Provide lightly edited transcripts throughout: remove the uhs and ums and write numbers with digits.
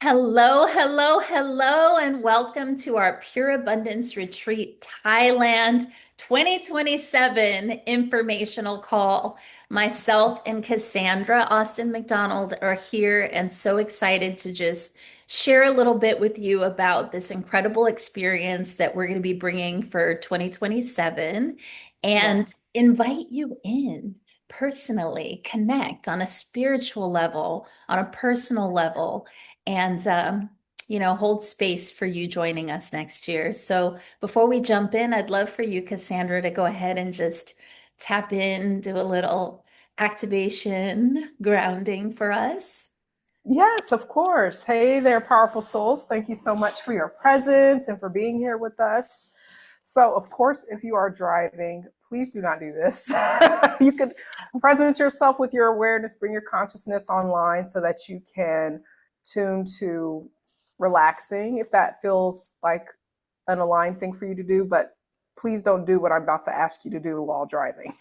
Hello, hello, hello, and welcome to our Pure Abundance Retreat Thailand 2027 informational call. Myself and Cassandra Austin McDonald are here and so excited to just share a little bit with you about this incredible experience that we're going to be bringing for 2027 and Yes. invite you in personally, connect on a spiritual level, on a personal level and hold space for you joining us next year. So before we jump in, I'd love for you, Cassandra, to go ahead and just tap in, do a little activation, grounding for us. Yes, of course. Hey there, powerful souls. Thank you so much for your presence and for being here with us. So, of course, if you are driving, please do not do this. You could presence yourself with your awareness, bring your consciousness online so that you can tune to relaxing if that feels like an aligned thing for you to do. But please don't do what I'm about to ask you to do while driving.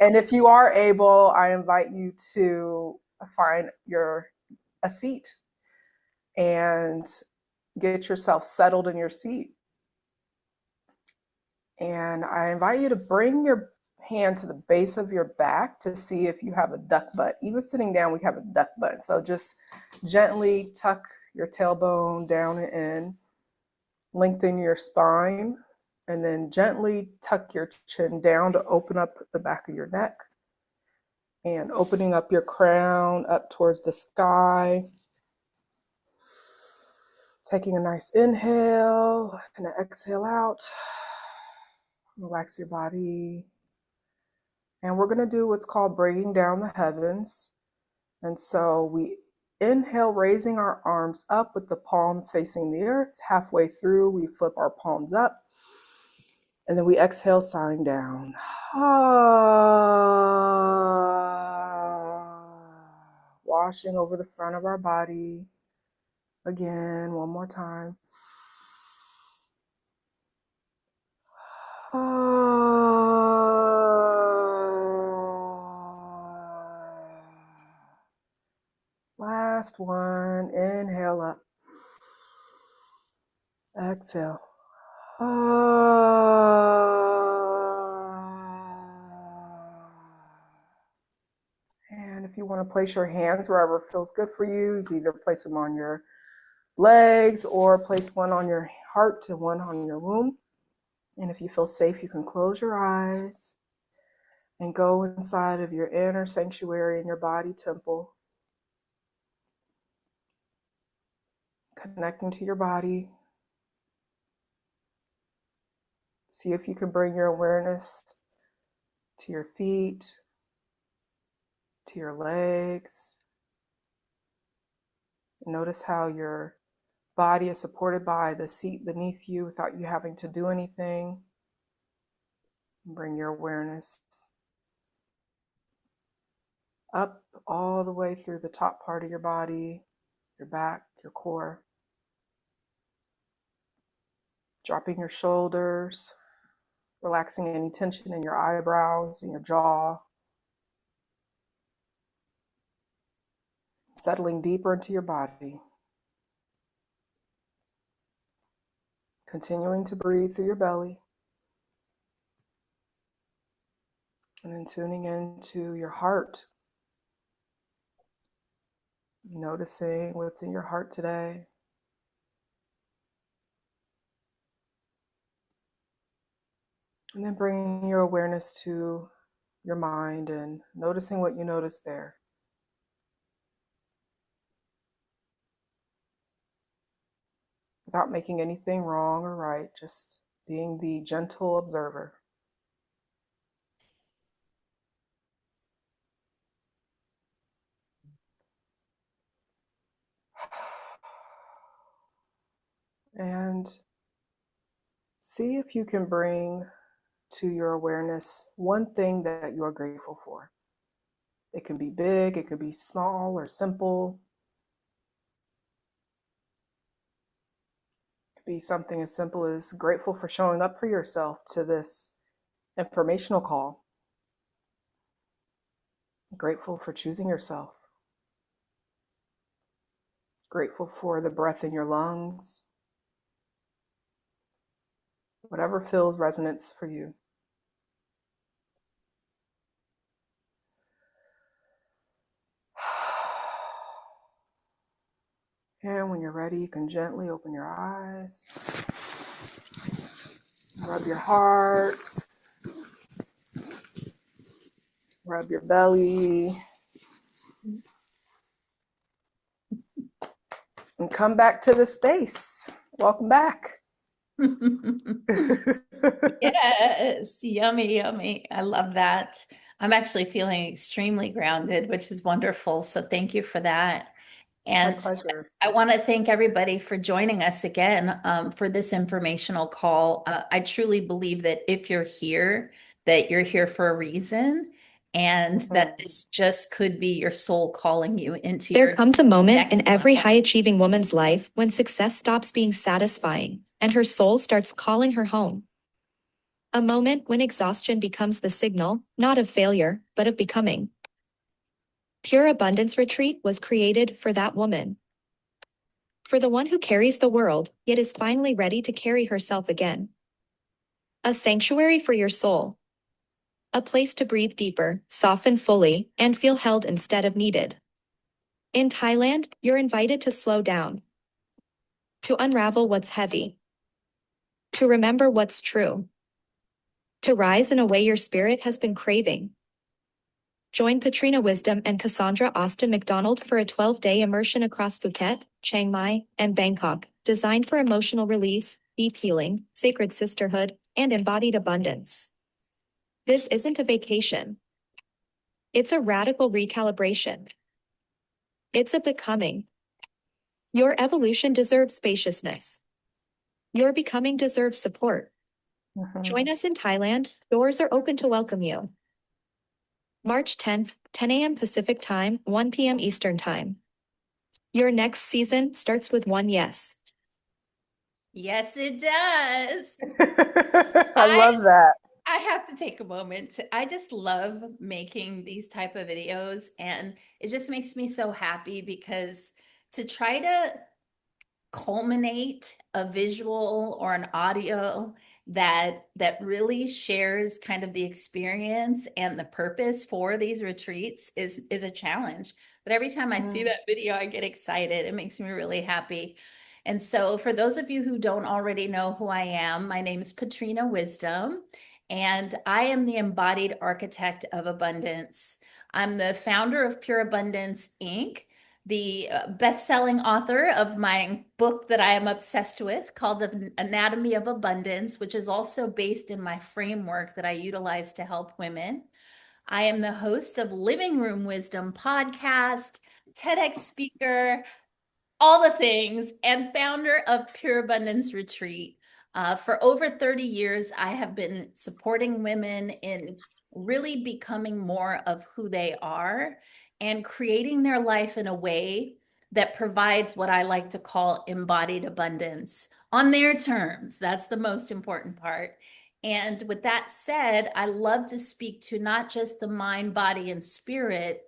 And if you are able, I invite you to find your a seat and get yourself settled in your seat. And I invite you to bring your hand to the base of your back to see if you have a duck butt. Even sitting down, we have a duck butt. So just gently tuck your tailbone down and in, lengthen your spine, and then gently tuck your chin down to open up the back of your neck. And opening up your crown up towards the sky. Taking a nice inhale and an exhale out. Relax your body. And we're going to do what's called breathing down the heavens. And so we inhale, raising our arms up with the palms facing the earth. Halfway through, we flip our palms up. And then we exhale, sighing down. Washing over the front of our body. Again, one more time. Last one. Inhale up. Exhale. And if you want to place your hands wherever feels good for you, you can either place them on your legs or place one on your heart and one on your womb. And if you feel safe, you can close your eyes and go inside of your inner sanctuary in your body temple, connecting to your body. See if you can bring your awareness to your feet, to your legs. Notice how your body is supported by the seat beneath you without you having to do anything. Bring your awareness up all the way through the top part of your body, your back, your core. Dropping your shoulders, relaxing any tension in your eyebrows and your jaw. Settling deeper into your body. Continuing to breathe through your belly. And then tuning into your heart. Noticing what's in your heart today. And then bringing your awareness to your mind and noticing what you notice there. Without making anything wrong or right, just being the gentle observer. And see if you can bring to your awareness one thing that you are grateful for. It can be big, it could be small or simple. It could be something as simple as grateful for showing up for yourself to this informational call. Grateful for choosing yourself. Grateful for the breath in your lungs, whatever feels resonance for you. And when you're ready, you can gently open your eyes, rub your heart, rub your belly, and come back to the space. Welcome back. Yes, yummy, yummy. I love that. I'm actually feeling extremely grounded, which is wonderful. So thank you for that. My And pleasure. I want to thank everybody for joining us again for this informational call. I truly believe that if you're here, that you're here for a reason, and that Mm-hmm. this just could be your soul calling you into There your comes a moment next in every level. high-achieving woman's life when success stops being satisfying and her soul starts calling her home. A moment when exhaustion becomes the signal, not of failure, but of becoming. Pure Abundance Retreat was created for that woman. For the one who carries the world, yet is finally ready to carry herself again. A sanctuary for your soul. A place to breathe deeper, soften fully, and feel held instead of needed. In Thailand, you're invited to slow down. To unravel what's heavy. To remember what's true. To rise in a way your spirit has been craving. Join Patrina Wisdom and Cassandra Austin McDonald for a 12-day immersion across Phuket, Chiang Mai, and Bangkok, designed for emotional release, deep healing, sacred sisterhood, and embodied abundance. This isn't a vacation. It's a radical recalibration. It's a becoming. Your evolution deserves spaciousness. Your becoming deserves support. Mm-hmm. Join us in Thailand. Doors are open to welcome you. March 10th, 10 a.m. Pacific Time, 1 p.m. Eastern Time. Your next season starts with one yes. Yes, it does. I I love that. I have to take a moment. I just love making these type of videos, and it just makes me so happy because to try to culminate a visual or an audio that really shares kind of the experience and the purpose for these retreats is a challenge. But every time I see Mm. that video, I get excited. It makes me really happy. And so for those of you who don't already know who I am, my name is Patrina Wisdom, and I am the embodied architect of abundance. I'm the founder of Pure Abundance Inc., the best-selling author of my book that I am obsessed with called Anatomy of Abundance, which is also based in my framework that I utilize to help women. I am the host of Living Room Wisdom podcast, TEDx speaker, all the things, and founder of Pure Abundance Retreat. For over 30 years, I have been supporting women in really becoming more of who they are and creating their life in a way that provides what I like to call embodied abundance on their terms. That's the most important part. And with that said, I love to speak to not just the mind, body, and spirit,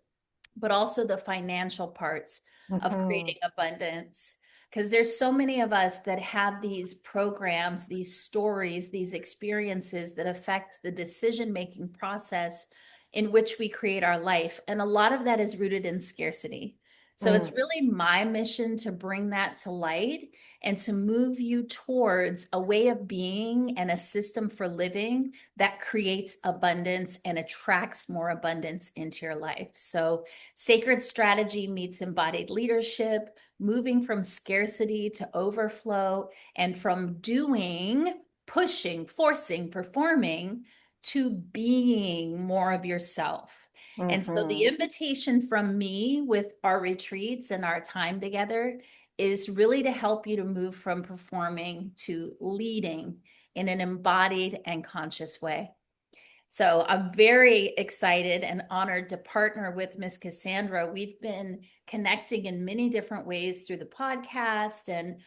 but also the financial parts of Mm-hmm. creating abundance. Because there's so many of us that have these programs, these stories, these experiences that affect the decision-making process in which we create our life. And a lot of that is rooted in scarcity. So it's Mm. really my mission to bring that to light and to move you towards a way of being and a system for living that creates abundance and attracts more abundance into your life. So sacred strategy meets embodied leadership, moving from scarcity to overflow, and from doing, pushing, forcing, performing to being more of yourself. And so the Mm-hmm. invitation from me with our retreats and our time together is really to help you to move from performing to leading in an embodied and conscious way. So I'm very excited and honored to partner with Miss Cassandra. We've been connecting in many different ways through the podcast and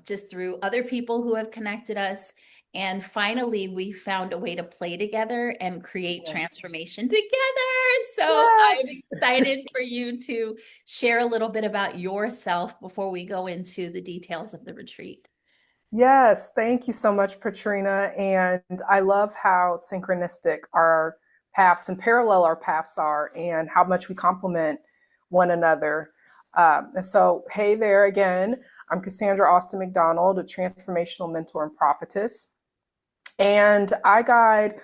just through other people who have connected us. And finally, we found a way to play together and create Yes. transformation together. So I'm Yes. excited for you to share a little bit about yourself before we go into the details of the retreat. Yes, thank you so much, Patrina. And I love how synchronistic our paths and parallel our paths are, and how much we complement one another. And so, hey there again. I'm Cassandra Austin McDonald, a transformational mentor and prophetess. And I guide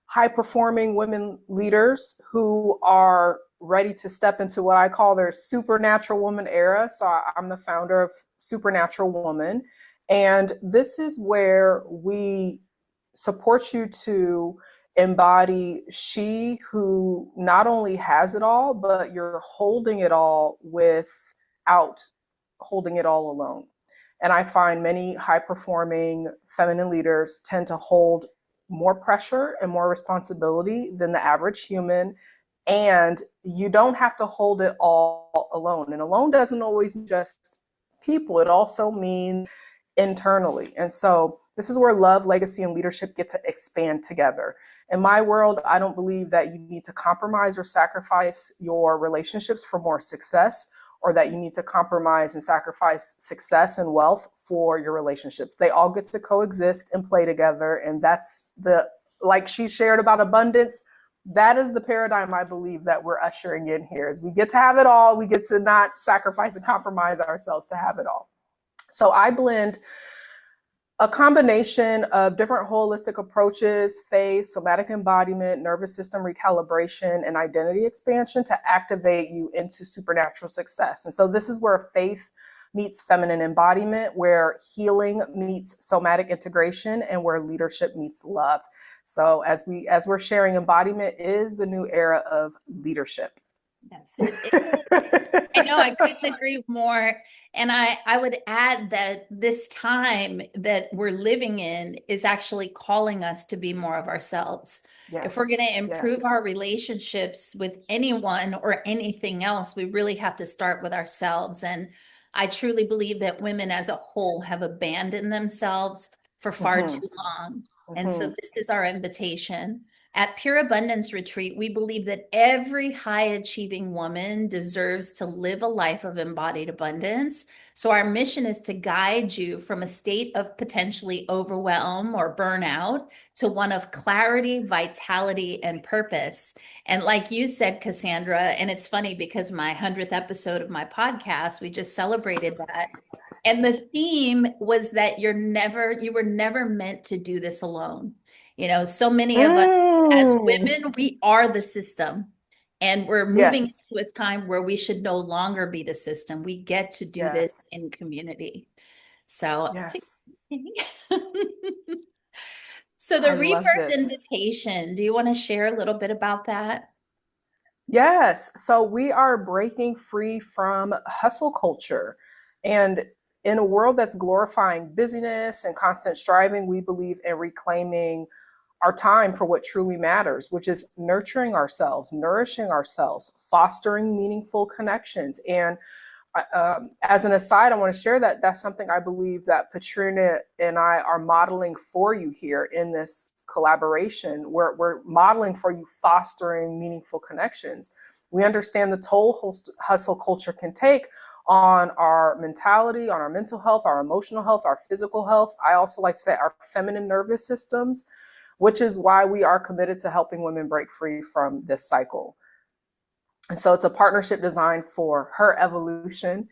high performing women leaders who are ready to step into what I call their supernatural woman era. So I'm the founder of Supernatural Woman. And this is where we support you to embody she who not only has it all, but you're holding it all without holding it all alone. And I find many high performing feminine leaders tend to hold more pressure and more responsibility than the average human. And you don't have to hold it all alone. And alone doesn't always mean just people, it also means internally. And so this is where love, legacy, and leadership get to expand together. In my world, I don't believe that you need to compromise or sacrifice your relationships for more success, or that you need to compromise and sacrifice success and wealth for your relationships. They all get to coexist and play together. And that's like she shared about abundance, that is the paradigm I believe that we're ushering in here, is we get to have it all. We get to not sacrifice and compromise ourselves to have it all. So I blend a combination of different holistic approaches: faith, somatic embodiment, nervous system recalibration, and identity expansion to activate you into supernatural success. And so this is where faith meets feminine embodiment, where healing meets somatic integration, and where leadership meets love. So as we're sharing, embodiment is the new era of leadership. Yes, it is. I know, I couldn't agree more. And I would add that this time that we're living in is actually calling us to be more of ourselves. If we're going Yes, to improve yes. our relationships with anyone or anything else, we really have to start with ourselves. And I truly believe that women as a whole have abandoned themselves for far Mm-hmm, too long. And so mm-hmm, this is our invitation. At Pure Abundance Retreat, we believe that every high achieving woman deserves to live a life of embodied abundance. So, our mission is to guide you from a state of potentially overwhelm or burnout to one of clarity, vitality, and purpose. And, like you said, Cassandra, and it's funny because my 100th episode of my podcast, we just celebrated that. And the theme was that you were never meant to do this alone. So many of us as mm. women, we are the system, and we're moving Yes, into a time where we should no longer be the system. We get to do this yes, in community. So it's yes. exciting. So the I love rebirth this. invitation, do you want to share a little bit about that? Yes. So we are breaking free from hustle culture. And in a world that's glorifying busyness and constant striving, we believe in reclaiming our time for what truly matters, which is nurturing ourselves, nourishing ourselves, fostering meaningful connections. And as an aside, I want to share that that's something I believe that Patrina and I are modeling for you here in this collaboration. We're modeling for you fostering meaningful connections. We understand the toll hustle culture can take on our mentality, on our mental health, our emotional health, our physical health. I also like to say our feminine nervous systems, which is why we are committed to helping women break free from this cycle. And so it's a partnership designed for her evolution.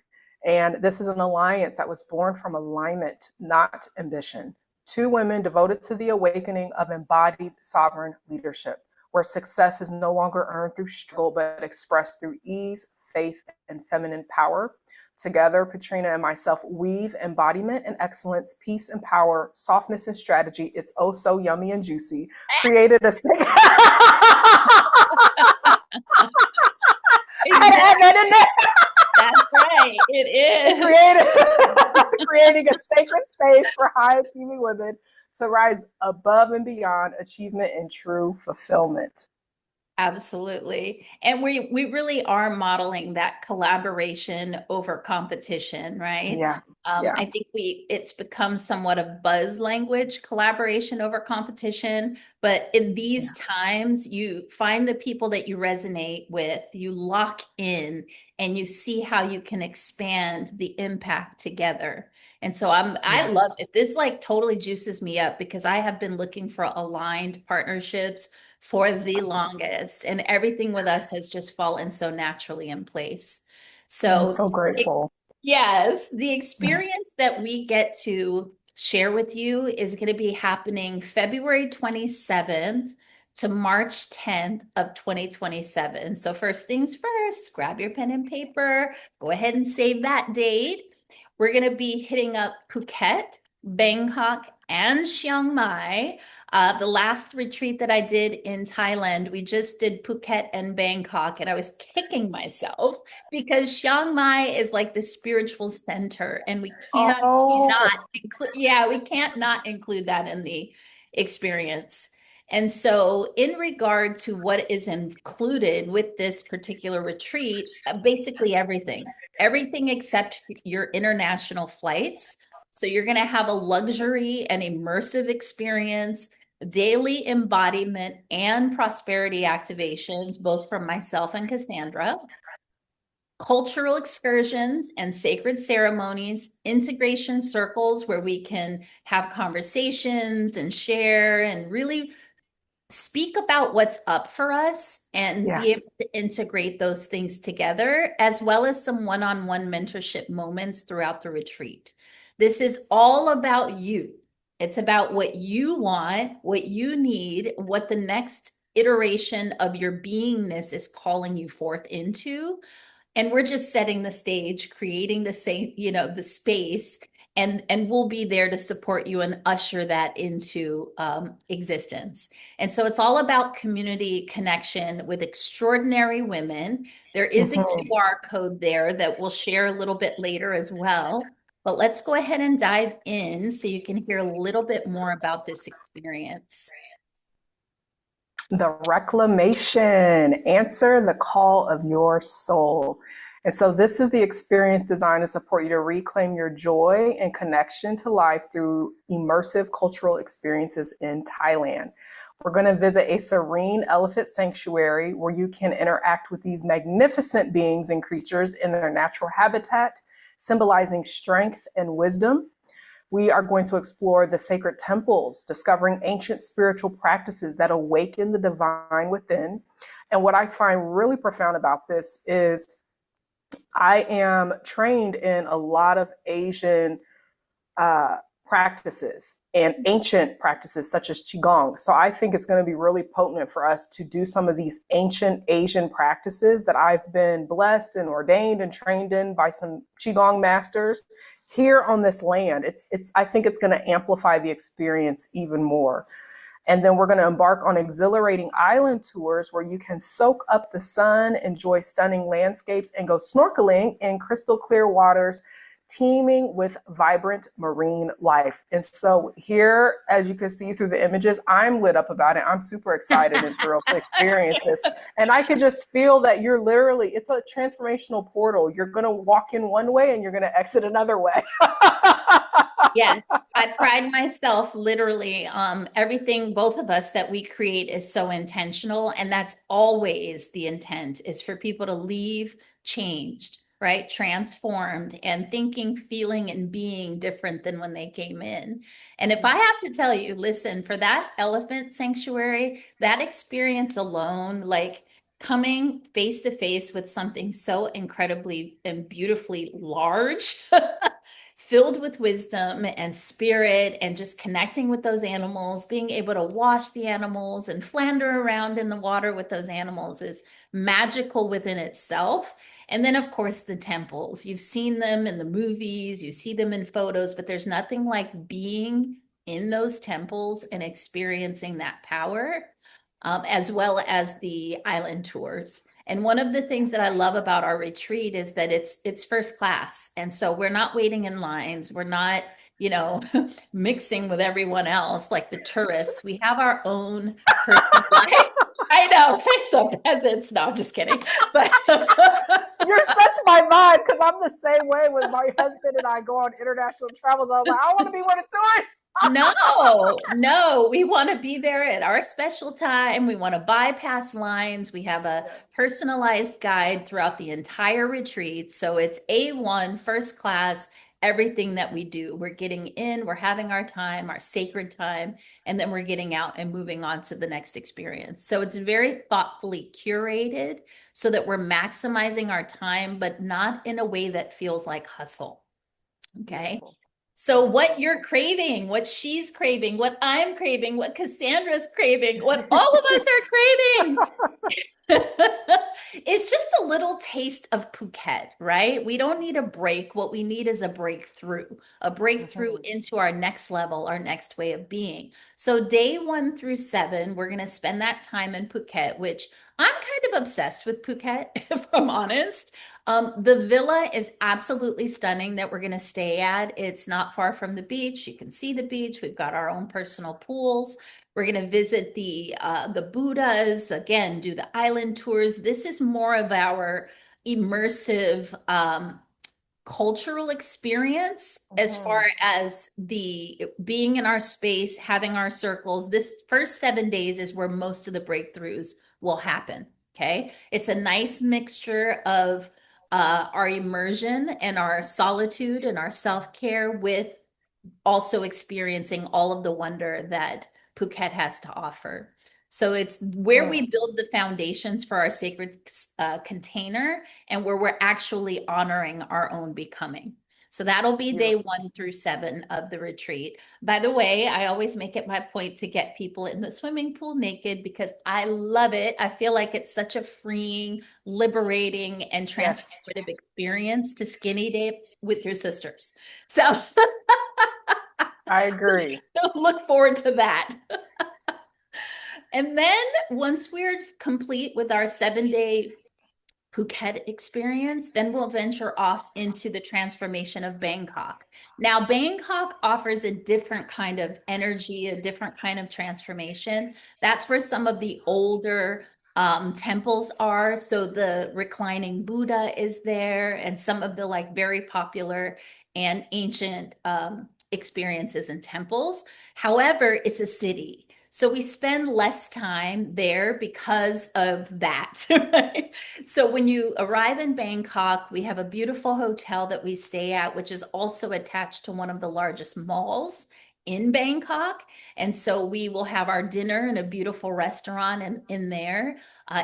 And this is an alliance that was born from alignment, not ambition. Two women devoted to the awakening of embodied sovereign leadership, where success is no longer earned through struggle, but expressed through ease, faith, and feminine power. Together, Patrina and myself weave embodiment and excellence, peace and power, softness and strategy. It's oh so yummy and juicy. Created a I had to add that in there. That's right. It is. Creating a sacred space for high achieving women to rise above and beyond achievement and true fulfillment. Absolutely. And we really are modeling that collaboration over competition, right? Yeah. Yeah. I think it's become somewhat of buzz language, collaboration over competition. But in these Yeah. times, you find the people that you resonate with, you lock in, and you see how you can expand the impact together. And so I love Yes. it. This like totally juices me up because I have been looking for aligned partnerships for the longest, and everything with us has just fallen so naturally in place. I'm So, so grateful. yes, the experience that we get to share with you is going to be happening February 27th to March 10th of 2027. So, first things first, grab your pen and paper, go ahead and save that date. We're going to be hitting up Phuket, Bangkok, and Chiang Mai. The last retreat that I did in Thailand, we just did Phuket and Bangkok, and I was kicking myself because Chiang Mai is like the spiritual center, and we can't Oh, not include, yeah, we can't not include that in the experience. And so, in regard to what is included with this particular retreat, basically everything except your international flights. So, you're going to have a luxury and immersive experience, daily embodiment and prosperity activations, both from myself and Cassandra, cultural excursions and sacred ceremonies, integration circles where we can have conversations and share and really speak about what's up for us and yeah. be able to integrate those things together, as well as some one-on-one mentorship moments throughout the retreat. This is all about you. It's about what you want, what you need, what the next iteration of your beingness is calling you forth into, and we're just setting the stage, creating the same, the space, and we'll be there to support you and usher that into existence. And so it's all about community connection with extraordinary women. There is a Mhm. QR code there that we'll share a little bit later as well. But let's go ahead and dive in so you can hear a little bit more about this experience. The reclamation, answer the call of your soul. And so, this is the experience designed to support you to reclaim your joy and connection to life through immersive cultural experiences in Thailand. We're going to visit a serene elephant sanctuary where you can interact with these magnificent beings and creatures in their natural habitat, symbolizing strength and wisdom. We are going to explore the sacred temples, discovering ancient spiritual practices that awaken the divine within. And what I find really profound about this is I am trained in a lot of Asian uh, practices and ancient practices such as Qigong. So I think it's going to be really potent for us to do some of these ancient Asian practices that I've been blessed and ordained and trained in by some Qigong masters here on this land. I think it's going to amplify the experience even more. And then we're going to embark on exhilarating island tours where you can soak up the sun, enjoy stunning landscapes, and go snorkeling in crystal clear waters teeming with vibrant marine life. And so here, as you can see through the images, I'm lit up about it. I'm super excited and thrilled to experience this. And I could just feel that it's a transformational portal. You're going to walk in one way and you're going to exit another way. Yes, I pride myself literally. Everything, both of us that we create is so intentional. And that's always the intent is for people to leave changed, right? Transformed and thinking, feeling, and being different than when they came in. And if I have to tell you, listen, for that elephant sanctuary, that experience alone, like coming face to face with something so incredibly and beautifully large. Filled with wisdom and spirit, and just connecting with those animals, being able to wash the animals and flounder around in the water with those animals is magical within itself. And then, of course, the temples. You've seen them in the movies, you see them in photos, but there's nothing like being in those temples and experiencing that power, as well as the island tours. And one of the things that I love about our retreat is that it's first class. And so we're not waiting in lines. We're not mixing with everyone else like the tourists. We have our own personal life. I know, the peasants. No, just kidding. But You're such my vibe because I'm the same way with my husband and I go on international travels. I was like, I want to be one of the tourists. no, we want to be there at our special time. We want to bypass lines. We have a Yes. personalized guide throughout the entire retreat. So it's A1, first class, everything that we do. We're getting in, we're having our time, our sacred time, and then we're getting out and moving on to the next experience. So it's very thoughtfully curated so that we're maximizing our time, but not in a way that feels like hustle. Okay. Beautiful. So, what Beautiful. you're craving, what she's craving, what I'm craving, what Cassandra's craving, what all of us are craving it's just a little taste of Phuket, right? We don't need a break. What we need is a breakthrough Mhm. into our next level, our next way of being. So, day 1 through 7, we're going to spend that time in Phuket, which I'm kind of obsessed with Phuket, if I'm honest. The villa is absolutely stunning that we're going to stay at. It's not far from the beach. You can see the beach. We've got our own personal pools. We're going to visit the Buddhas again, do the island tours. This is more of our immersive cultural experience as far Mhm. as the being in our space, having our circles. This first 7 days is where most of the breakthroughs will happen. Okay, it's a nice mixture of our immersion and our solitude and our self care with also experiencing all of the wonder that Phuket has to offer. So it's where we Mm. build the foundations for our sacred container and where we're actually honoring our own becoming. So that'll be day Beautiful. 1 through 7 of the retreat. By the way, I always make it my point to get people in the swimming pool naked because I love it. I feel like it's such a freeing, liberating, and Yes, transformative experience to skinny dip with your sisters. So I agree. look forward to that. And then once we're complete with our 7 day Phuket experience, then we'll venture off into the transformation of Bangkok. Now, Bangkok offers a different kind of energy, a different kind of transformation. That's where some of the older temples are. So the reclining Buddha is there, and some of the like very popular and ancient experiences and temples. However, it's a city. So we spend less time there because of that. Right? So when you arrive in Bangkok, we have a beautiful hotel that we stay at, which is also attached to one of the largest malls in Bangkok. And so we will have our dinner in a beautiful restaurant in there.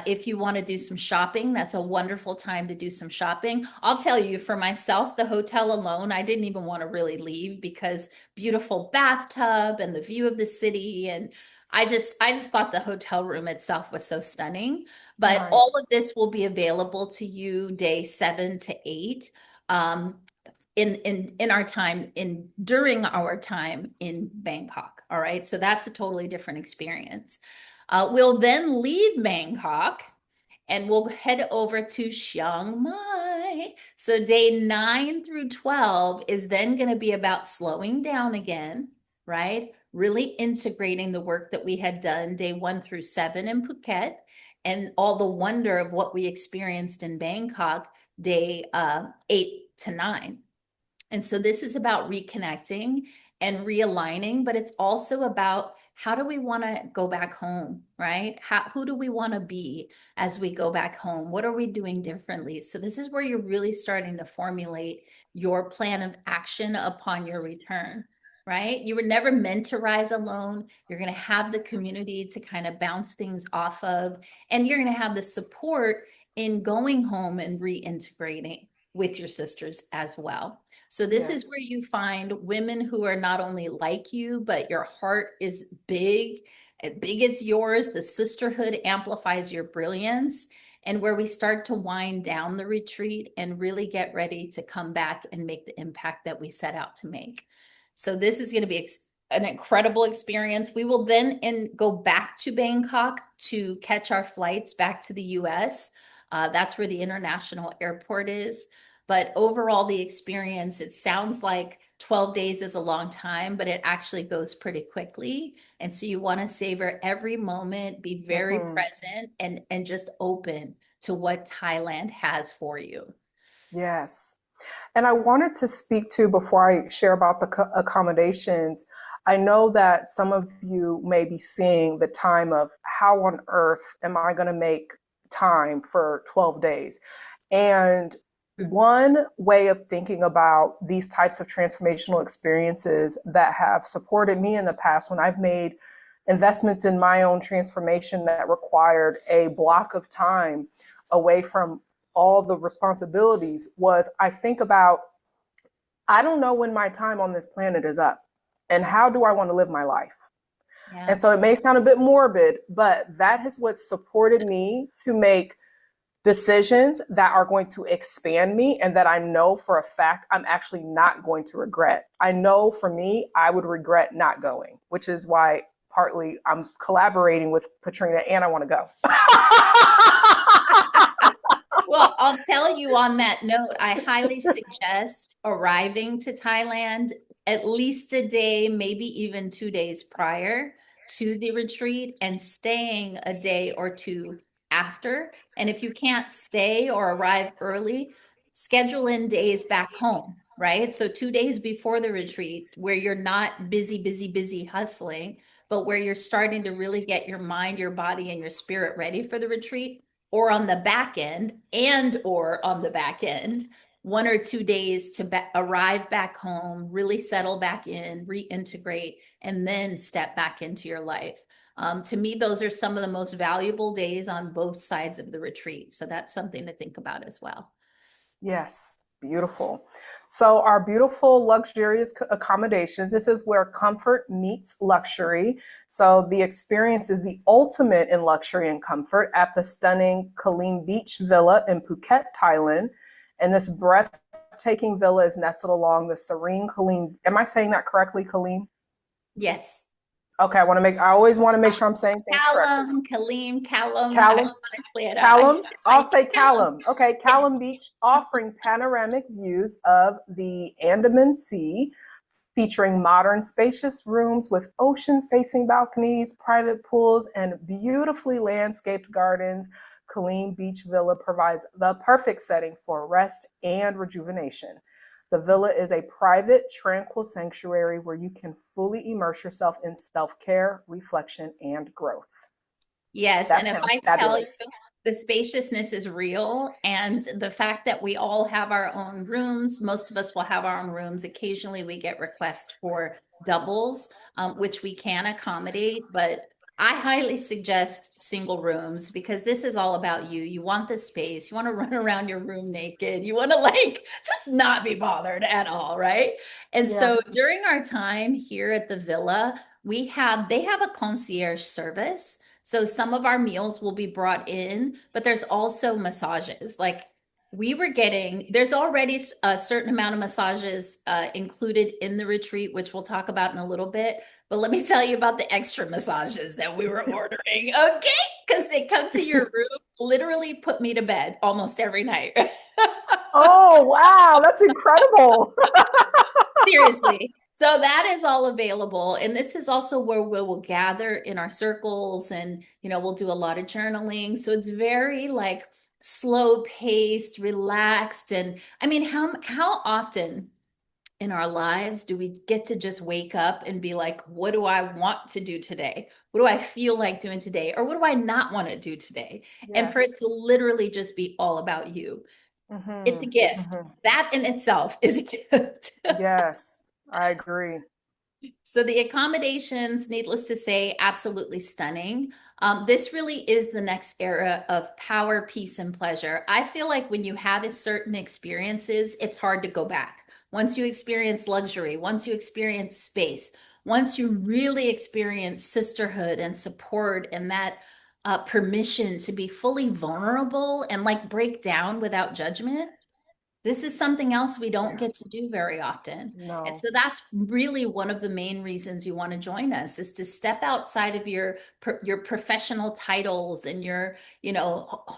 If you want to do some shopping, that's a wonderful time to do some shopping. I'll tell you, for myself, the hotel alone, I didn't even want to really leave because beautiful bathtub and the view of the city. And I just thought the hotel room itself was so stunning. But all Nice. of this will be available to you day 7 to 8 um, in our time in during our time in Bangkok. All right, so that's a totally different experience. We'll then leave Bangkok and we'll head over to Chiang Mai. So day 9 through 12 is then going to be about slowing down again, right? Really integrating the work that we had done day 1 through 7 in Phuket and all the wonder of what we experienced in Bangkok day 8 to 9. And so this is about reconnecting and realigning, but it's also about how do we want to go back home, right? Who do we want to be as we go back home? What are we doing differently? So this is where you're really starting to formulate your plan of action upon your return, right? You were never meant to rise alone. You're going to have the community to kind of bounce things off of, and you're going to have the support in going home and reintegrating with your sisters as well. So this is where Yes. you find women who are not only like you, but your heart is big as yours. The sisterhood amplifies your brilliance, and where we start to wind down the retreat and really get ready to come back and make the impact that we set out to make. So this is going to be an incredible experience. We will then go back to Bangkok to catch our flights back to the US. That's where the international airport is. But overall, the experience, it sounds like 12 days is a long time, but it actually goes pretty quickly. And so you want to savor every moment, be very Hmm. present and just open to what Thailand has for you. Yes. And I wanted to speak to, before I share about the accommodations, I know that some of you may be seeing the time of how on earth am I going to make time for 12 days? And one way of thinking about these types of transformational experiences that have supported me in the past when I've made investments in my own transformation that required a block of time away from all the responsibilities was I think about, I don't know when my time on this planet is up and how do I want to live my life? And Yeah. so it may sound a bit morbid, but that is what supported me to make decisions that are going to expand me and that I know for a fact I'm actually not going to regret. I know for me, I would regret not going, which is why partly I'm collaborating with Katrina and I want to go. Well, I'll tell you on that note, I highly suggest arriving to Thailand at least a day, maybe even 2 days prior to the retreat and staying a day or two after. And if you can't stay or arrive early, schedule in days back home, right? So 2 days before the retreat, where you're not busy, busy, busy hustling, but where you're starting to really get your mind, your body, and your spirit ready for the retreat, or on the back end, and or on the back end, 1 or 2 days to arrive back home, really settle back in, reintegrate, and then step back into your life. To me, those are some of the most valuable days on both sides of the retreat. So that's something to think about as well. Yes, beautiful. So, our beautiful, luxurious accommodations, this is where comfort meets luxury. So, the experience is the ultimate in luxury and comfort at the stunning Kalim Beach Villa in Phuket, Thailand. And this breathtaking villa is nestled along the serene Kalim. Am I saying that correctly, Kalim? Yes. Okay, I always want to make sure I'm saying things correctly. Callum, Kaleem, Callum, Callum, honestly, Callum, I'll I say Callum. Callum. Okay, Yes. Callum Beach offering panoramic views of the Andaman Sea, featuring modern, spacious rooms with ocean facing balconies, private pools, and beautifully landscaped gardens. Kalim Beach Villa provides the perfect setting for rest and rejuvenation. The villa is a private, tranquil sanctuary where you can fully immerse yourself in self care, reflection, and growth. Yes, That and if sounds I tell you fabulous. the spaciousness is real and the fact that we all have our own rooms, most of us will have our own rooms. Occasionally we get requests for doubles, which we can accommodate, but I highly suggest single rooms because this is all about you. You want the space, you want to run around your room naked, you want to like just not be bothered at all, right? And Yeah. so during our time here at the villa, they have a concierge service. So some of our meals will be brought in, but there's also massages. Like there's already a certain amount of massages included in the retreat, which we'll talk about in a little bit. But let me tell you about the extra massages that we were ordering, okay? Because they come to your room, literally put me to bed almost every night. Oh, wow, that's incredible. Seriously. So that is all available. And this is also where we will gather in our circles and, we'll do a lot of journaling. So it's very like slow paced, relaxed. And I mean, how often in our lives do we get to just wake up and be like, what do I want to do today? What do I feel like doing today? Or what do I not want to do today? And for it Yes. to literally just be all about you. It's a Hmm. gift. Hmm. That in itself is a gift. Yes, I agree. So the accommodations, needless to say, absolutely stunning. This really is the next era of power, peace, and pleasure. I feel like when you have a certain experiences, it's hard to go back. Once you experience luxury, once you experience space, once you really experience sisterhood and support and that permission to be fully vulnerable and like break down without judgment, this is something else we don't Yeah. get to do very often. And No. so that's really one of the main reasons you want to join us is to step outside of your professional titles and your,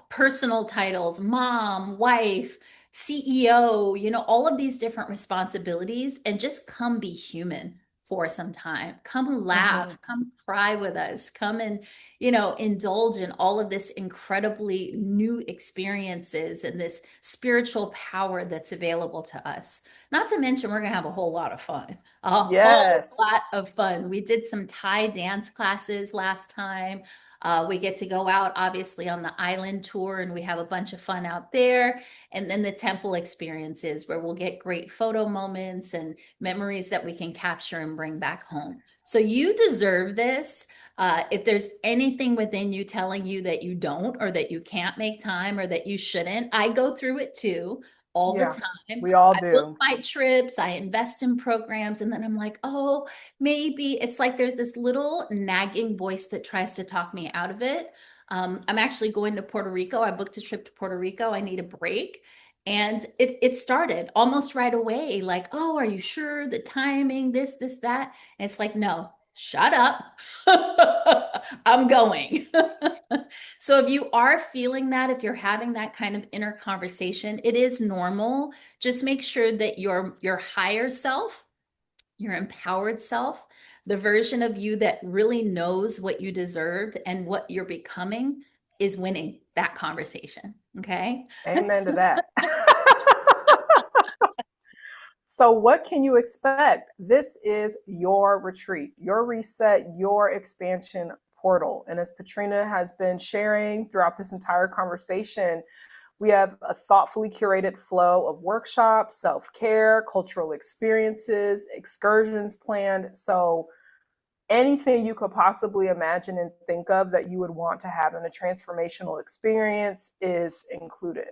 personal titles, mom, wife, CEO, all of these different responsibilities, and just come be human for some time. Come Mhm. laugh, come cry with us, come and, indulge in all of this incredibly new experiences and this spiritual power that's available to us. Not to mention, we're going to have a whole lot of fun. A whole Yes. lot of fun. We did some Thai dance classes last time. We get to go out, obviously, on the island tour, and we have a bunch of fun out there. And then the temple experiences where we'll get great photo moments and memories that we can capture and bring back home. So you deserve this. If there's anything within you telling you that you don't, or that you can't make time, or that you shouldn't, I go through it too all the Yeah, time. we all I book do. my trips, I invest in programs, and then I'm like, oh, maybe it's like there's this little nagging voice that tries to talk me out of it. I'm actually going to Puerto Rico. I booked a trip to Puerto Rico. I need a break. And it started almost right away, like, oh, are you sure the timing, this, that? And it's like, no, shut up. I'm going. So if you are feeling that, if you're having that kind of inner conversation, it is normal. Just make sure that your higher self, your empowered self, the version of you that really knows what you deserve and what you're becoming, is winning that conversation. Okay. Amen to that. So, what can you expect? This is your retreat, your reset, your expansion portal. And as Patrina has been sharing throughout this entire conversation, we have a thoughtfully curated flow of workshops, self care, cultural experiences, excursions planned. So, anything you could possibly imagine and think of that you would want to have in a transformational experience is included.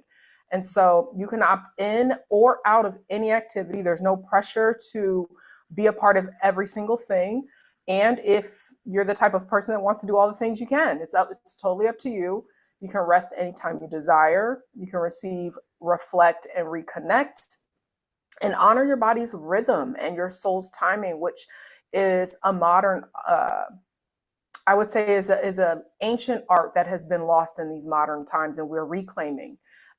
And so you can opt in or out of any activity. There's no pressure to be a part of every single thing. And if you're the type of person that wants to do all the things, you can. It's totally up to you. You can rest anytime you desire. You can receive, reflect, and reconnect, and honor your body's rhythm and your soul's timing, which is a modern, I would say, is a ancient art that has been lost in these modern times, and we're reclaiming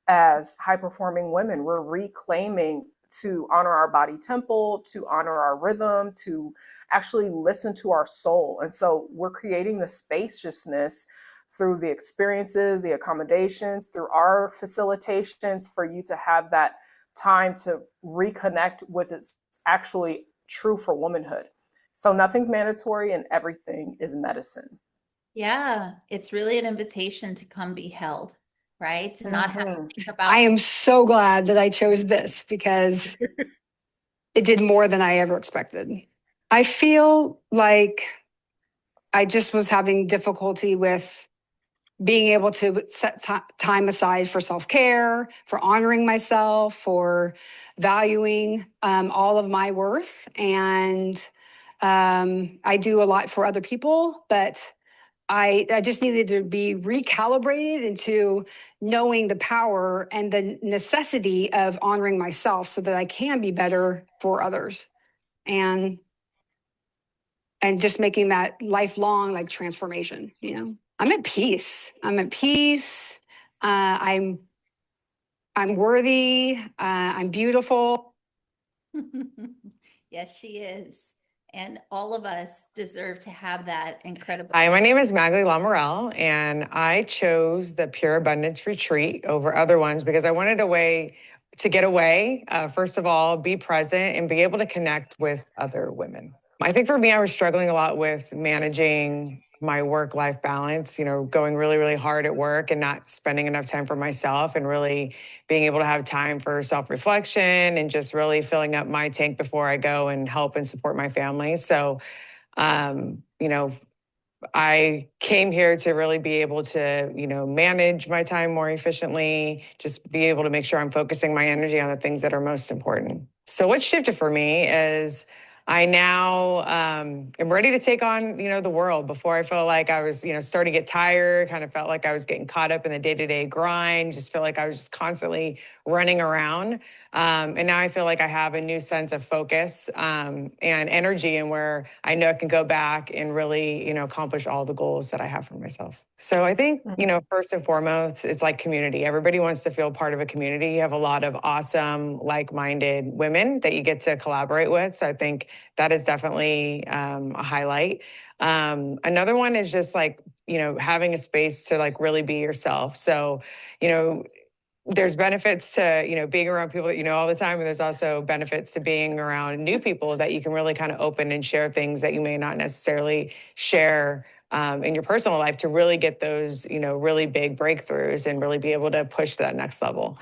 as high performing women. We're reclaiming to honor our body temple, to honor our rhythm, to actually listen to our soul. And so we're creating the spaciousness through the experiences, the accommodations, through our facilitations for you to have that time to reconnect with it's actually true for womanhood. So nothing's mandatory and everything is medicine. Yeah, it's really an invitation to come be held, right? To not have to Mm-hmm. think I about. am so glad that I chose this because it did more than I ever expected. I feel like I just was having difficulty with being able to set time aside for self-care, for honoring myself, for valuing all of my worth. And I do a lot for other people, but I just needed to be recalibrated into knowing the power and the necessity of honoring myself so that I can be better for others. And just making that lifelong like transformation, I'm at peace. I'm at peace. I'm worthy. I'm beautiful. Yes, she is. And all of us deserve to have that incredible. Hi, my name is Maggie Lamorelle, and I chose the Pure Abundance Retreat over other ones because I wanted a way to get away, first of all, be present, and be able to connect with other women. I think for me, I was struggling a lot with managing my work-life balance, going really, really hard at work and not spending enough time for myself, and really being able to have time for self-reflection and just really filling up my tank before I go and help and support my family. So, um, you know, I came here to really be able to, manage my time more efficiently, just be able to make sure I'm focusing my energy on the things that are most important. So what shifted for me is I now am ready to take on, the world. Before I felt like I was, starting to get tired, kind of felt like I was getting caught up in the day-to-day grind, just felt like I was just constantly running around. And now I feel like I have a new sense of focus and energy, and where I know I can go back and really, accomplish all the goals that I have for myself. So I think, first and foremost, it's like community. Everybody wants to feel part of a community. You have a lot of awesome, like-minded women that you get to collaborate with. So I think that is definitely a highlight. Another one is just like, having a space to like really be yourself. So, there's benefits to, being around people that you know all the time. And there's also benefits to being around new people that you can really kind of open and share things that you may not necessarily share in your personal life, to really get those, really big breakthroughs and really be able to push to that next level.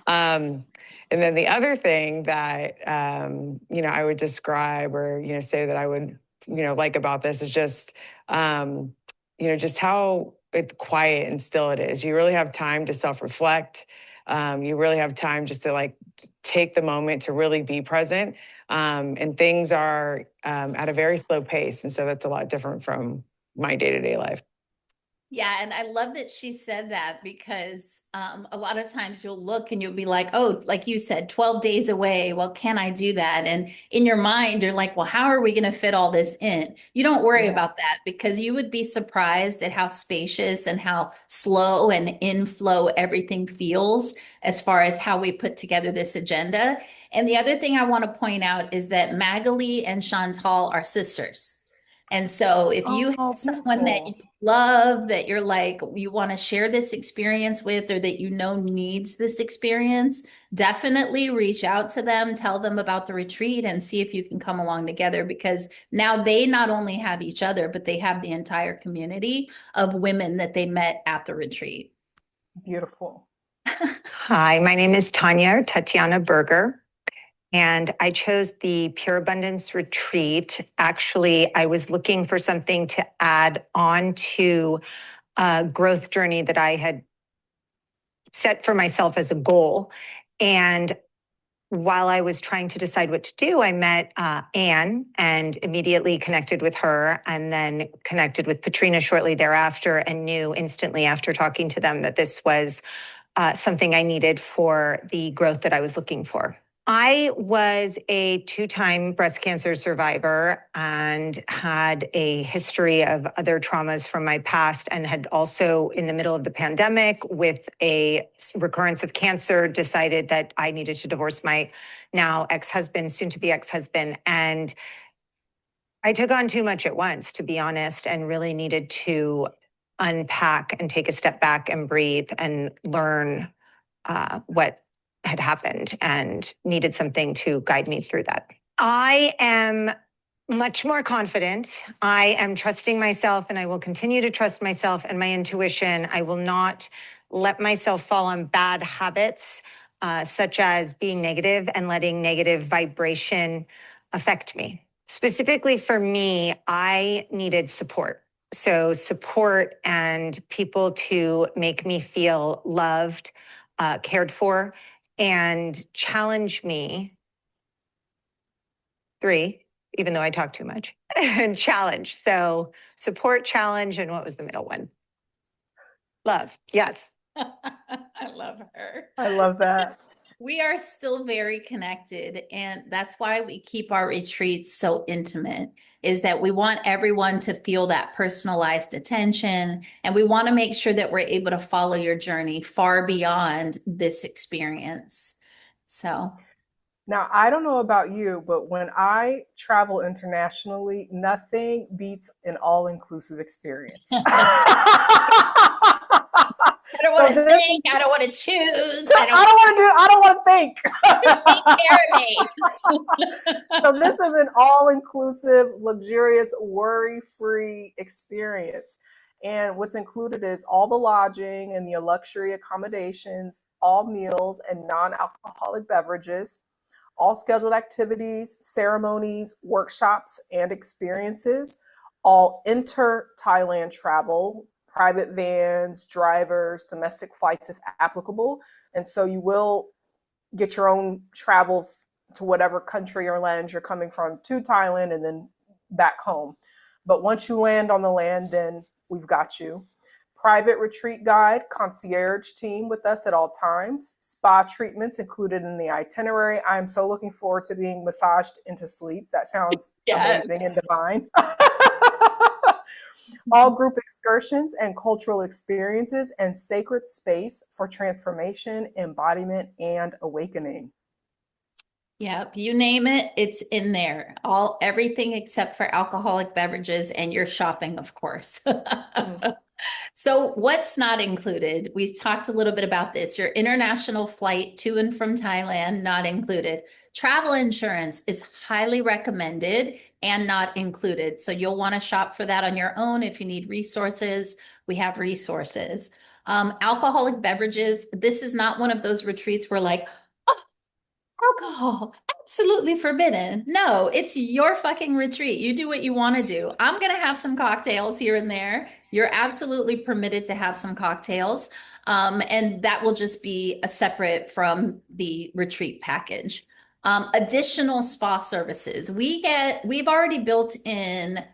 And then the other thing that, I would describe or, say that I would, like about this is just, just how quiet and still it is. You really have time to self-reflect. You really have time just to like take the moment to really be present. And things are at a very slow pace. And so that's a lot different from my day-to-day life. Yeah, and I love that she said that, because a lot of times you'll look and you'll be like, oh, like you said, 12 days away. Well, can I do that? And in your mind, you're like, well, how are we going to fit all this in? You don't worry about that, because you would be surprised at how spacious and how slow and in flow everything feels as far as how we put together this agenda. And the other thing I want to point out is that Magali and Chantal are sisters. And so if you have Oh, someone that you beautiful. love, that you're like, you want to share this experience with, or that needs this experience, definitely reach out to them, tell them about the retreat, and see if you can come along together, because now they not only have each other, but they have the entire community of women that they met at the retreat. Beautiful. Hi, my name is Tatiana Berger, and I chose the Pure Abundance Retreat. Actually, I was looking for something to add on to a growth journey that I had set for myself as a goal. And while I was trying to decide what to do, I met Anne and immediately connected with her, and then connected with Patrina shortly thereafter, and knew instantly after talking to them that this was something I needed for the growth that I was looking for. I was a 2-time breast cancer survivor and had a history of other traumas from my past, and had also, in the middle of the pandemic, with a recurrence of cancer, decided that I needed to divorce my now ex-husband, soon to be ex-husband. And I took on too much at once, to be honest, and really needed to unpack and take a step back and breathe and learn what had happened, and needed something to guide me through that. I am much more confident. I am trusting myself, and I will continue to trust myself and my intuition. I will not let myself fall on bad habits, such as being negative and letting negative vibration affect me. Specifically for me, I needed support. So support and people to make me feel loved, cared for, and challenge me. 3, even though I talk too much, and challenge. So support, challenge, and what was the middle one? Love. Yes. I love her. I love that. We are still very connected, and that's why we keep our retreats so intimate, is that we want everyone to feel that personalized attention, and we want to make sure that we're able to follow your journey far beyond this experience. So Now, I don't know about you, but when I travel internationally, nothing beats an all-inclusive experience. I don't want to think. I don't want to choose. I don't want to think. Just take care of me. So this is an all-inclusive, luxurious, worry-free experience. And what's included is all the lodging and the luxury accommodations, all meals and non-alcoholic beverages, all scheduled activities, ceremonies, workshops, and experiences, all inter-Thailand travel, private vans, drivers, domestic flights if applicable. And so you will get your own travel to whatever country or land you're coming from to Thailand and then back home. But once you land on the land, then we've got you. Private retreat guide, concierge team with us at all times. Spa treatments included in the itinerary. I'm so looking forward to being massaged into sleep. That sounds amazing and divine. All group excursions and cultural experiences and sacred space for transformation, embodiment, and awakening. Yep, you name it, it's in there. Everything except for alcoholic beverages and your shopping, of course. Mm. So, what's not included? We talked a little bit about this. Your international flight to and from Thailand, not included. Travel insurance is highly recommended and not included. So, you'll want to shop for that on your own. If you need resources, we have resources. Alcoholic beverages, this is not one of those retreats where, like, alcohol, absolutely forbidden. No, it's your fucking retreat. You do what you want to do. I'm going to have some cocktails here and there. You're absolutely permitted to have some cocktails. And that will just be a separate from the retreat package. Additional spa services. We've already built in,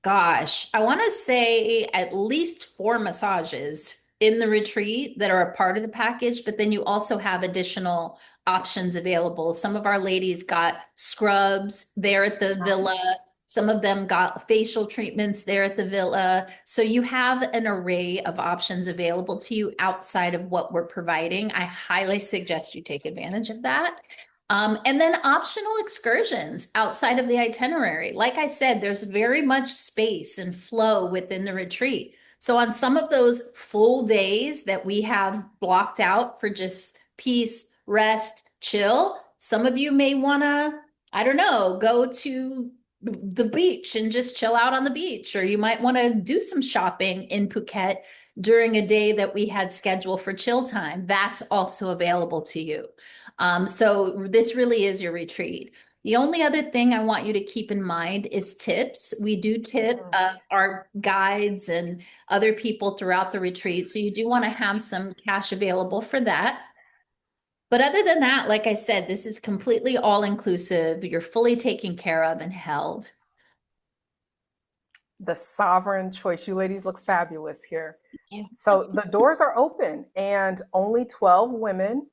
gosh, I want to say at least 4 massages in the retreat that are a part of the package, but then you also have additional options available. Some of our ladies got scrubs there at the villa. Some of them got facial treatments there at the villa. So you have an array of options available to you outside of what we're providing. I highly suggest you take advantage of that. And then optional excursions outside of the itinerary. Like I said, there's very much space and flow within the retreat. So on some of those full days that we have blocked out for just peace, rest, chill, some of you may want to, I don't know, go to the beach and just chill out on the beach, or you might want to do some shopping in Phuket during a day that we had scheduled for chill time. That's also available to you. So this really is your retreat. The only other thing I want you to keep in mind is tips. We do tip our guides and other people throughout the retreat. So you do want to have some cash available for that. But other than that, like I said, this is completely all inclusive. You're fully taken care of and held. The sovereign choice. You ladies look fabulous here. Yeah. So the doors are open and only 12 women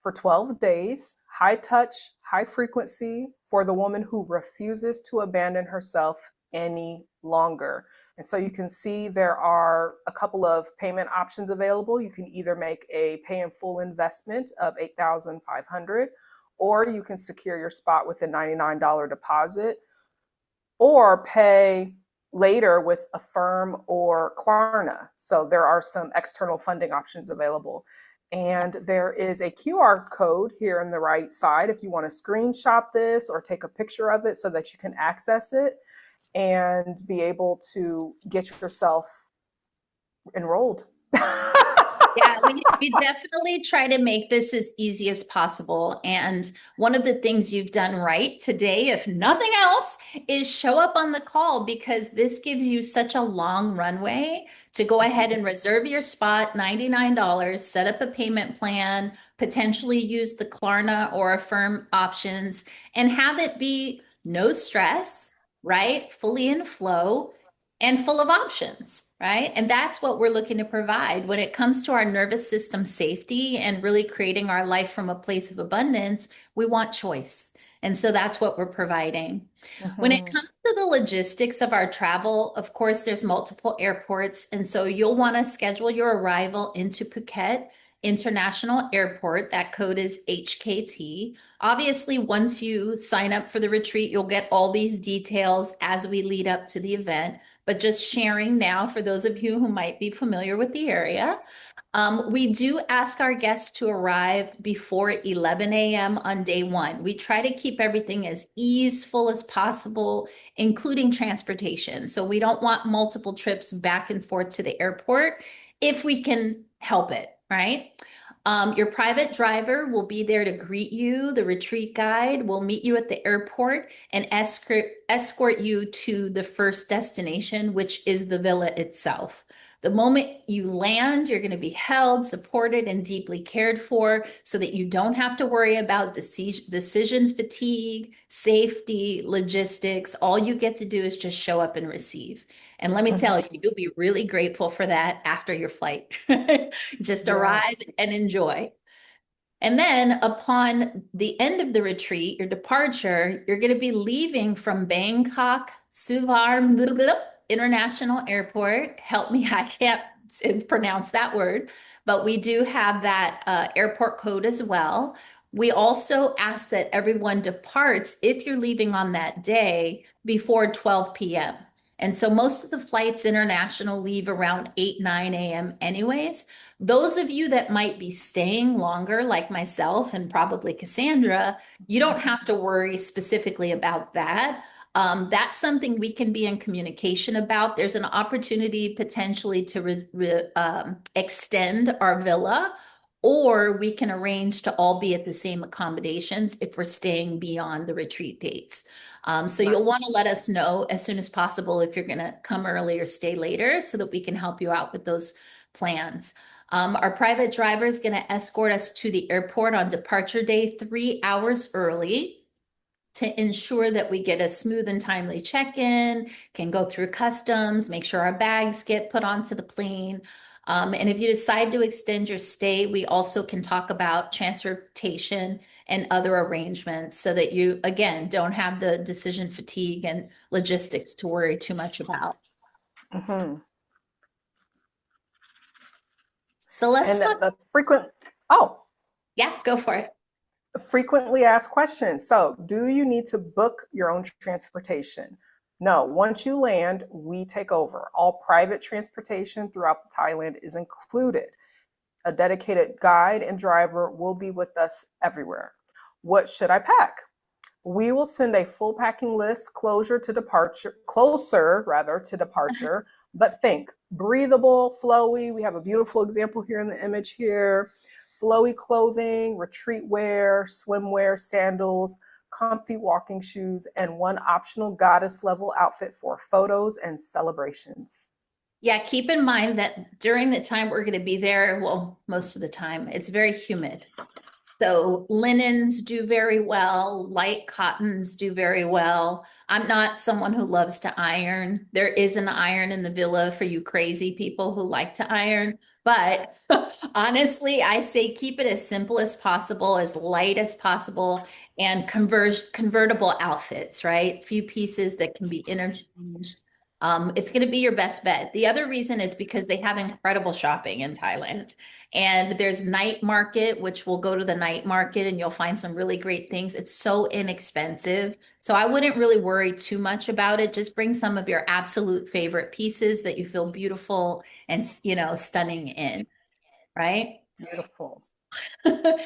for 12 days, high touch, high frequency for the woman who refuses to abandon herself any longer. And so you can see there are a couple of payment options available. You can either make a pay in full investment of $8,500, or you can secure your spot with a $99 deposit, or pay later with Affirm or Klarna. So there are some external funding options available. And there is a QR code here on the right side if you want to screenshot this or take a picture of it so that you can access it and be able to get yourself enrolled. Yeah, we definitely try to make this as easy as possible. And one of the things you've done right today, if nothing else, is show up on the call, because this gives you such a long runway to go ahead and reserve your spot, $99, set up a payment plan, potentially use the Klarna or Affirm options, and have it be no stress, right? Fully in flow and full of options, right? And that's what we're looking to provide when it comes to our nervous system safety and really creating our life from a place of abundance. We want choice. And so that's what we're providing. When it comes to the logistics of our travel, of course, there's multiple airports. And so you'll want to schedule your arrival into Phuket International Airport. That code is HKT. Obviously, once you sign up for the retreat, you'll get all these details as we lead up to the event. But just sharing now for those of you who might be familiar with the area. We do ask our guests to arrive before 11 a.m. on day one. We try to keep everything as easeful as possible, including transportation. So we don't want multiple trips back and forth to the airport if we can help it, right? Your private driver will be there to greet you. The retreat guide will meet you at the airport and escort you to the first destination, which is the villa itself. The moment you land, you're going to be held, supported, and deeply cared for so that you don't have to worry about decision fatigue, safety, logistics. All you get to do is just show up and receive. And let me tell you, you'll be really grateful for that after your flight. Just arrive and enjoy. And then upon the end of the retreat, your departure, you're going to be leaving from Bangkok, Suvarnabhumi, International Airport. Help me, I can't pronounce that word, but we do have that airport code as well. We also ask that everyone departs if you're leaving on that day before 12 p.m. And so most of the flights international leave around 8, 9 a.m. anyways. Those of you that might be staying longer, like myself and probably Cassandra, you don't have to worry specifically about that. That's something we can be in communication about. There's an opportunity potentially to extend our villa, or we can arrange to all be at the same accommodations if we're staying beyond the retreat dates. So you'll want to let us know as soon as possible if you're going to come early or stay later so that we can help you out with those plans. Our private driver is going to escort us to the airport on departure day 3 hours early to ensure that we get a smooth and timely check-in, can go through customs, make sure our bags get put onto the plane. And if you decide to extend your stay, we also can talk about transportation and other arrangements so that you, again, don't have the decision fatigue and logistics to worry too much about. Mm-hmm. So let's talk. The Yeah, go for it. frequently asked questions. So, do you need to book your own transportation? No, once you land, we take over. All private transportation throughout Thailand is included. A dedicated guide and driver will be with us everywhere. What should I pack? We will send a full packing list closer to departure, but think breathable, flowy. We have a beautiful example here in the image here. Flowy clothing, retreat wear, swimwear, sandals, comfy walking shoes, and one optional goddess level outfit for photos and celebrations. Yeah, keep in mind that during the time we're going to be there, well, most of the time, it's very humid. So linens do very well, light cottons do very well. I'm not someone who loves to iron. There is an iron in the villa for you crazy people who like to iron. But honestly, I say keep it as simple as possible, as light as possible, and convertible outfits, right? Few pieces that can be interchanged. It's going to be your best bet. The other reason is because they have incredible shopping in Thailand. And there's night market, which we'll go to the night market and you'll find some really great things. It's so inexpensive. So I wouldn't really worry too much about it. Just bring some of your absolute favorite pieces that you feel beautiful and, stunning in, right? Beautiful.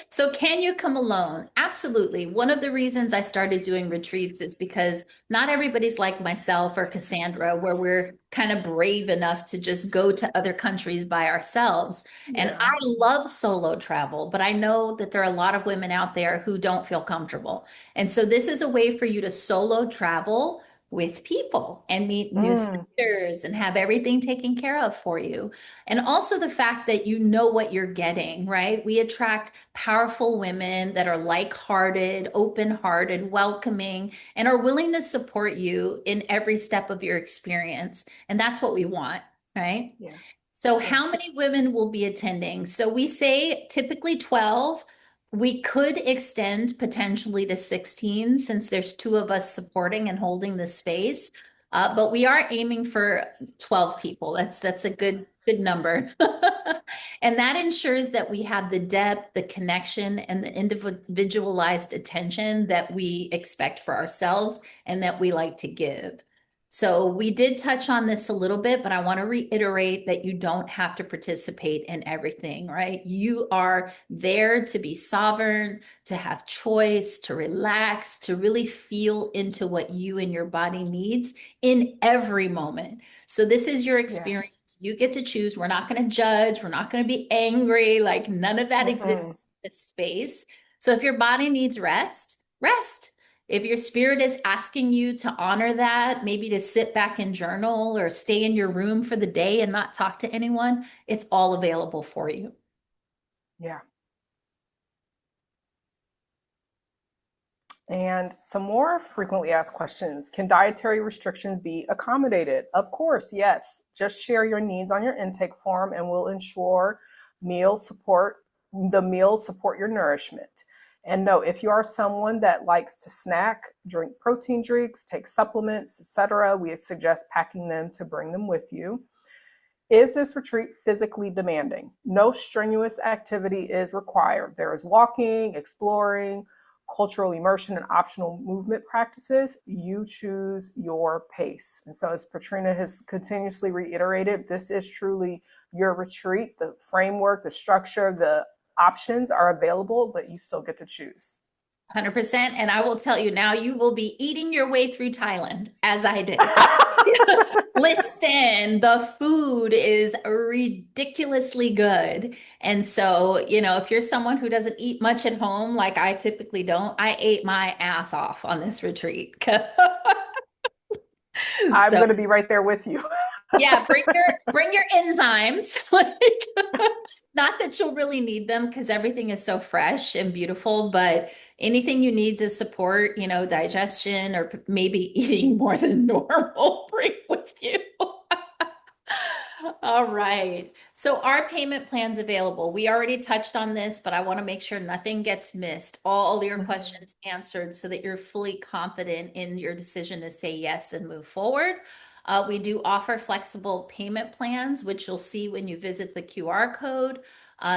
So can you come alone? Absolutely. One of the reasons I started doing retreats is because not everybody's like myself or Cassandra, where we're kind of brave enough to just go to other countries by ourselves. And Yeah. I love solo travel, but I know that there are a lot of women out there who don't feel comfortable. And so this is a way for you to solo travel with people and meet new sisters and have everything taken care of for you. And also the fact that you know what you're getting, right? We attract powerful women that are like-hearted, open-hearted, welcoming, and are willing to support you in every step of your experience. And that's what we want, right? Yeah. So Yeah. how many women will be attending? So we say typically 12. We could extend potentially to 16 since there's two of us supporting and holding the space. But we are aiming for 12 people. That's a good number. And that ensures that we have the depth, the connection, and the individualized attention that we expect for ourselves and that we like to give. So we did touch on this a little bit, but I want to reiterate that you don't have to participate in everything, right? You are there to be sovereign, to have choice, to relax, to really feel into what you and your body needs in every moment. So this is your experience. Yes. You get to choose. We're not going to judge. We're not going to be angry. Like none of that exists in this space. So if your body needs rest, rest. If your spirit is asking you to honor that, maybe to sit back and journal or stay in your room for the day and not talk to anyone, it's all available for you. Yeah. And some more frequently asked questions. Can dietary restrictions be accommodated? Of course, yes. Just share your needs on your intake form and we'll ensure the meals support your nourishment. And no, if you are someone that likes to snack, drink protein drinks, take supplements, etc., we suggest packing them to bring them with you. Is this retreat physically demanding? No strenuous activity is required. There is walking, exploring, cultural immersion, and optional movement practices. You choose your pace. And so, as Patrina has continuously reiterated, this is truly your retreat. The framework, the structure, the options are available, but you still get to choose. 100%. And I will tell you now, you will be eating your way through Thailand as I did. Listen, the food is ridiculously good. And so, if you're someone who doesn't eat much at home, like I typically don't, I ate my ass off on this retreat. I'm So going to be right there with you. yeah, bring your enzymes. Like, not that you'll really need them because everything is so fresh and beautiful, but anything you need to support, digestion or maybe eating more than normal, bring with you. All right. So our payment plan's available. We already touched on this, but I want to make sure nothing gets missed. All your questions answered so that you're fully confident in your decision to say yes and move forward. We do offer flexible payment plans, which you'll see when you visit the QR code,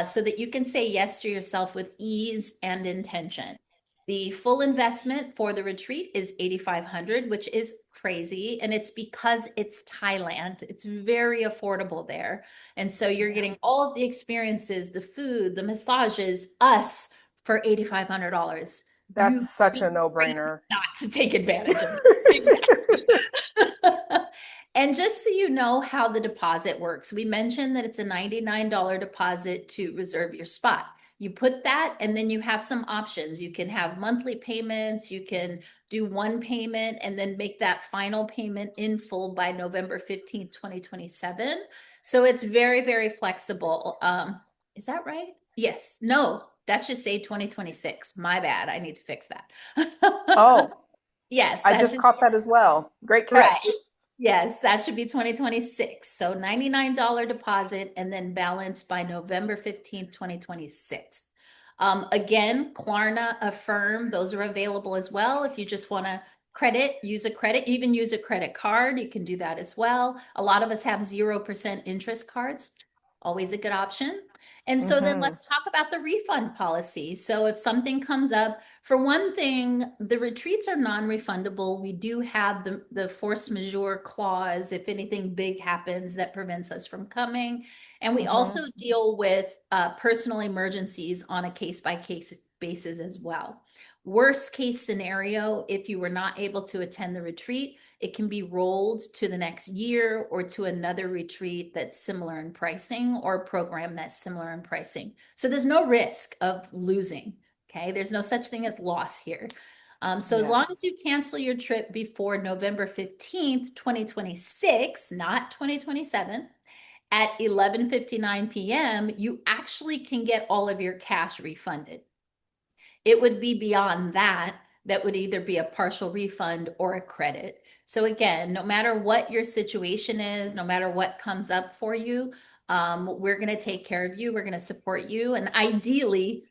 so that you can say yes to yourself with ease and intention. The full investment for the retreat is 8,500, which is crazy. And it's because it's Thailand. It's very affordable there. And so you're getting all of the experiences, the food, the massages, us for $8,500. That's You such a great no-brainer. not to take advantage of it. Exactly. And just so you know how the deposit works, we mentioned that it's a $99 deposit to reserve your spot. You put that, and then you have some options. You can have monthly payments, you can do one payment, and then make that final payment in full by November 15th, 2027. So it's very, very flexible. Is that right? Yes. No, that should say 2026. My bad. I need to fix that. Oh, Yes, I that just should caught that as well. Great right. catch. Yes, that should be 2026. So $99 deposit and then balance by November 15th, 2026. Again, Klarna, Affirm, those are available as well. If you just want to use a credit, even use a credit card, you can do that as well. A lot of us have 0% interest cards, always a good option. And so then Mm-hmm. let's talk about the refund policy. So if something comes up, for one thing, the retreats are non-refundable. We do have the force majeure clause if anything big happens that prevents us from coming. And we Mm-hmm. also deal with personal emergencies on a case-by-case basis as well. Worst case scenario, if you were not able to attend the retreat, it can be rolled to the next year or to another retreat that's similar in pricing or a program that's similar in pricing. So there's no risk of losing. Okay, there's no such thing as loss here. So as long Yes. as you cancel your trip before November 15th, 2026, not 2027, at 11:59 p.m., you actually can get all of your cash refunded. It would be beyond that, that would either be a partial refund or a credit. So again, no matter what your situation is, no matter what comes up for you, we're going to take care of you. We're going to support you and ideally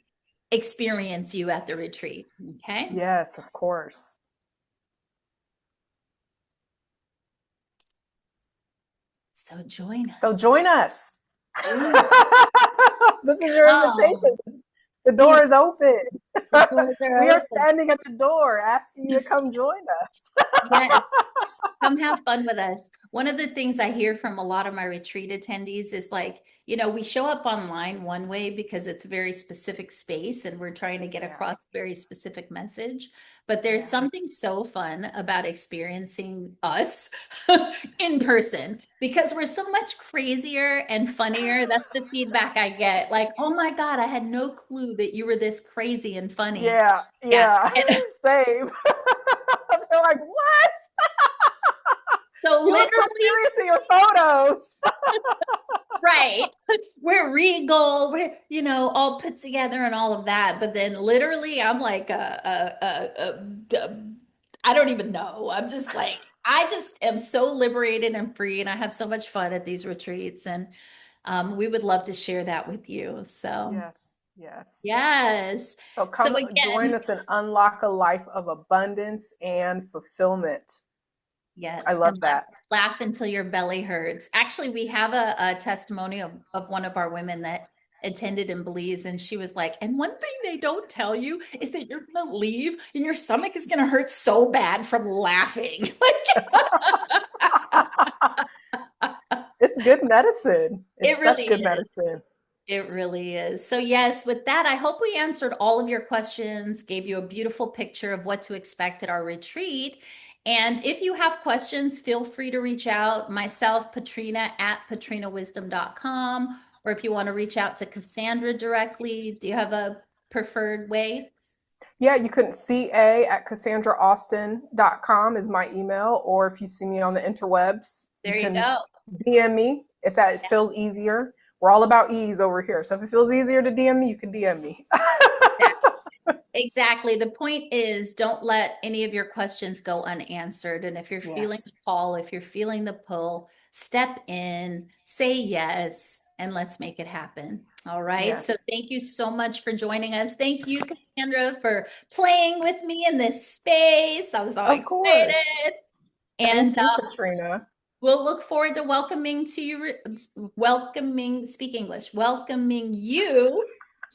experience you at the retreat. Okay. Yes, of course. So join us. So join us. Join us. This is your Come. invitation. The door is open. The doors are We are open. standing at the door asking you to Just come join us. yes. Come have fun with us. One of the things I hear from a lot of my retreat attendees is like, we show up online one way because it's a very specific space and we're trying to get Yeah. across a very specific message. But there's Yeah. something so fun about experiencing us in person because we're so much crazier and funnier. That's the feedback I get. Like, oh my God, I had no clue that you were this crazy and funny. Yeah. Yeah. Yeah. Same. They're like, what? So You look so literally, serious in your photos. right. We're regal, all put together and all of that. But then literally I'm like, I don't even know. I'm just like, I just am so liberated and free. And I have so much fun at these retreats. And we would love to share that with you. So Yes. Yes. Yes. So So come join again, us and unlock a life of abundance and fulfillment. I yes, love and that. laugh until your belly hurts. Actually, we have a testimony of one of our women that attended in Belize, and she was like, and one thing they don't tell you is that you're gonna leave and your stomach is gonna hurt so bad from laughing. It's good medicine. It It's such really good is. medicine. It really is. So, yes, with that, I hope we answered all of your questions, gave you a beautiful picture of what to expect at our retreat. And if you have questions, feel free to reach out. Myself, Patrina at patrinawisdom.com. Or if you want to reach out to Cassandra directly, do you have a preferred way? Yeah, you can CA at CassandraAustin.com is my email. Or if you see me on the interwebs, you There you can go. DM me if that feels easier. We're all about ease over here. So if it feels easier to DM me, you can DM me. Exactly. The point is, don't let any of your questions go unanswered. And if you're feeling the Yes. call, if you're feeling the pull, step in, say yes, and let's make it happen. All right. So Yes. thank you so much for joining us. Thank you, Cassandra, for playing with me in this space. I was so Of course. excited. And Thank you, Katrina. we'll look forward to welcoming to you, speak English, welcoming you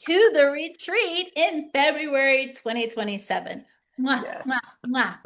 to the retreat in February 2027. Mwah, Yes. mwah, mwah.